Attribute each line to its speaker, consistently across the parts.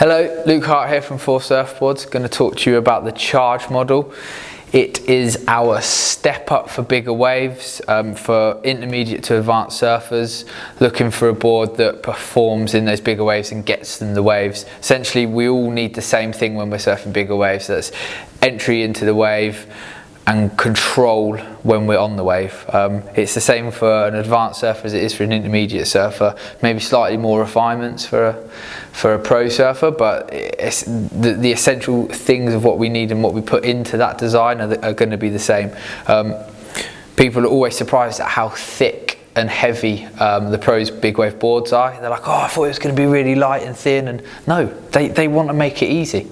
Speaker 1: Hello, Luke Hart here from 4Surfboards. Going to talk to you about the Charge model. It is our step up for bigger waves, for intermediate to advanced surfers looking for a board that performs in those bigger waves and gets them the waves. Essentially, we all need the same thing when we're surfing bigger waves. That's entry into the wave and control when we're on the wave. It's the same for an advanced surfer as it is for an intermediate surfer. Maybe slightly more refinements for a pro surfer, but it's the essential things of what we need and what we put into that design are going to be the same. People are always surprised at how thick and heavy the pros big wave boards are. They're like, oh, I thought it was going to be really light and thin, and no, they want to make it easy.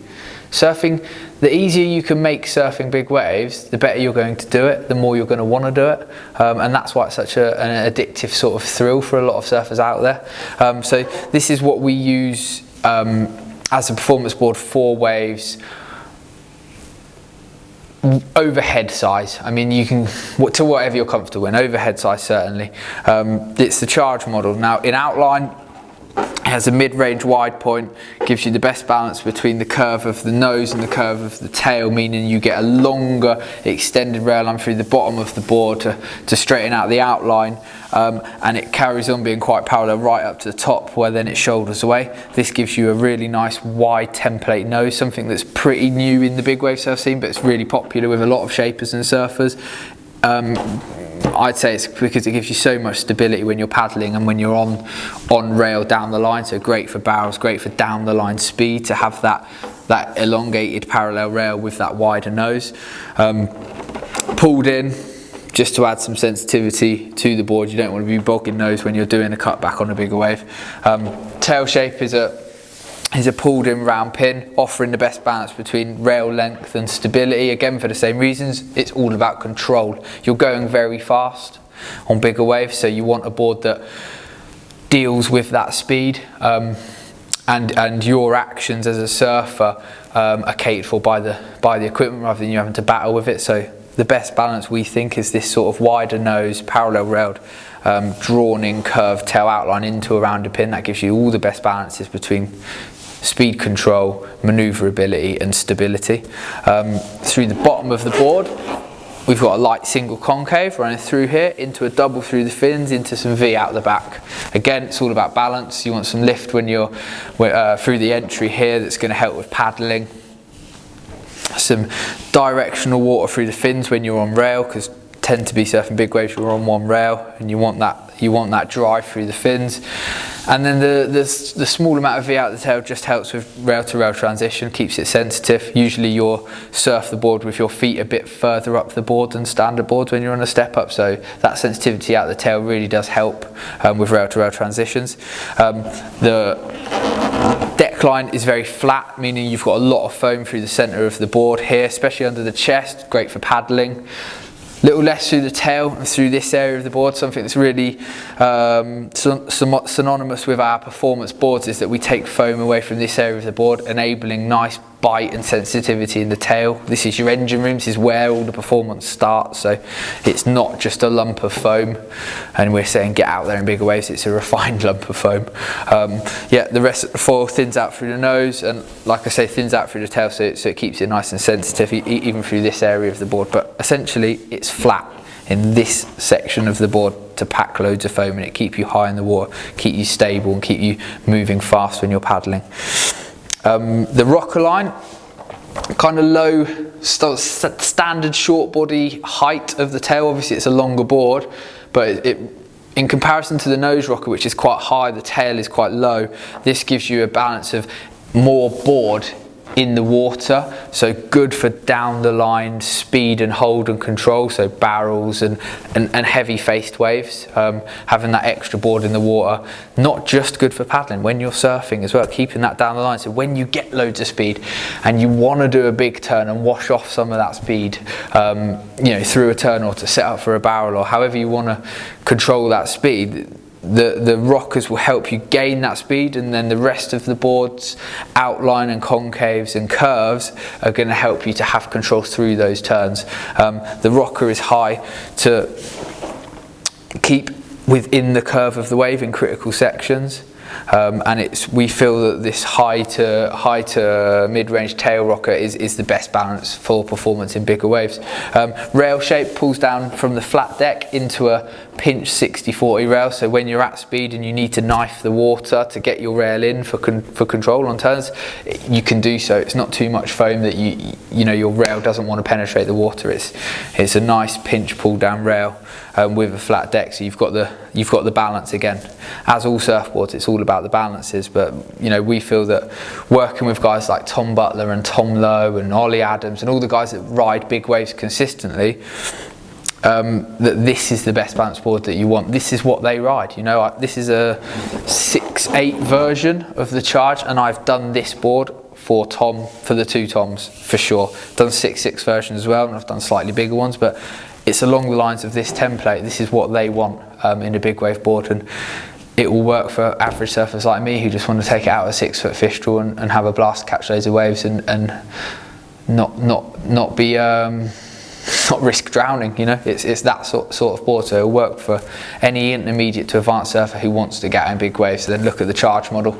Speaker 1: Surfing, the easier you can make surfing big waves, the better you're going to do it, the more you're going to want to do it, and that's why it's such an addictive sort of thrill for a lot of surfers out there. So this is what we use as a performance board for waves. Overhead size, I mean, you can to whatever you're comfortable in. Overhead size, certainly. It's the Charge model. Now in outline, it has a mid-range wide point, gives you the best balance between the curve of the nose and the curve of the tail, meaning you get a longer extended rail line through the bottom of the board to straighten out the outline, and it carries on being quite parallel right up to the top where then it shoulders away. This gives you a really nice wide template nose, something that's pretty new in the big wave surf scene, but it's really popular with a lot of shapers and surfers. I'd say it's because it gives you so much stability when you're paddling and when you're on rail down the line. So great for barrels, great for down the line speed to have that elongated parallel rail with that wider nose. Pulled in just to add some sensitivity to the board. You don't want to be bogging nose when you're doing a cutback on a bigger wave. Tail shape is a pulled in round pin, offering the best balance between rail length and stability. Again, for the same reasons, it's all about control. You're going very fast on bigger waves, so you want a board that deals with that speed, and your actions as a surfer are catered for by the equipment rather than you having to battle with it. So the best balance, we think, is this sort of wider nose, parallel railed, drawn in curved tail outline into a rounded pin. That gives you all the best balances between speed control, manoeuvrability and stability. Through the bottom of the board, we've got a light single concave running through here into a double through the fins, into some V out the back. Again, it's all about balance. You want some lift when you're through the entry here, that's going to help with paddling. Some directional water through the fins when you're on rail, because tend to be surfing big waves you're on one rail, and you want that drive through the fins. And then the small amount of V out the tail just helps with rail to rail transition, keeps it sensitive. Usually you'll surf the board with your feet a bit further up the board than standard boards when you're on a step up, so that sensitivity out the tail really does help with rail to rail transitions. The deck line is very flat, meaning you've got a lot of foam through the centre of the board here, especially under the chest, great for paddling. Little less through the tail and through this area of the board. Something that's really synonymous with our performance boards is that we take foam away from this area of the board, enabling nice bite and sensitivity in the tail. This is your engine room, this is where all the performance starts, so it's not just a lump of foam and we're saying get out there in bigger waves. It's a refined lump of foam. Yeah, the rest of the foil thins out through the nose, and like I say, thins out through the tail, so it keeps it nice and sensitive even through this area of the board. But essentially it's flat in this section of the board to pack loads of foam in it, keep you high in the water, keep you stable and keep you moving fast when you're paddling. The rocker line, kind of low standard short body height of the tail. Obviously it's a longer board, but in comparison to the nose rocker, which is quite high, the tail is quite low. This gives you a balance of more board in the water, so good for down the line speed and hold and control, so barrels and heavy faced waves. Having that extra board in the water, not just good for paddling, when you're surfing as well, keeping that down the line, so when you get loads of speed and you want to do a big turn and wash off some of that speed, through a turn or to set up for a barrel or however you want to control that speed, the rockers will help you gain that speed, and then the rest of the board's outline and concaves and curves are going to help you to have control through those turns. The rocker is high to keep within the curve of the wave in critical sections, and we feel that this high to mid-range tail rocker is the best balance for performance in bigger waves. Rail shape pulls down from the flat deck into a pinch 60-40 rail, so when you're at speed and you need to knife the water to get your rail in for control on turns, you can do so. It's not too much foam that you know your rail doesn't want to penetrate the water. It's a nice pinch pull down rail with a flat deck, so you've got the balance again. As all surfboards, it's all about the balances, but you know, we feel that working with guys like Tom Butler and Tom Lowe and Ollie Adams and all the guys that ride big waves consistently, that this is the best balance board that you want. This is what they ride, you know. This is a 6.8 version of the Charge, and I've done this board for the two Toms for sure. Done 6.6 versions as well, and I've done slightly bigger ones, but it's along the lines of this template. This is what they want in a big wave board, and it will work for average surfers like me who just want to take it out of a 6-foot fish trawl and have a blast, catch loads of waves, and not be not risk drowning. You know, it's that sort of board, so it'll work for any intermediate to advanced surfer who wants to get in big waves. So then look at the Charge model.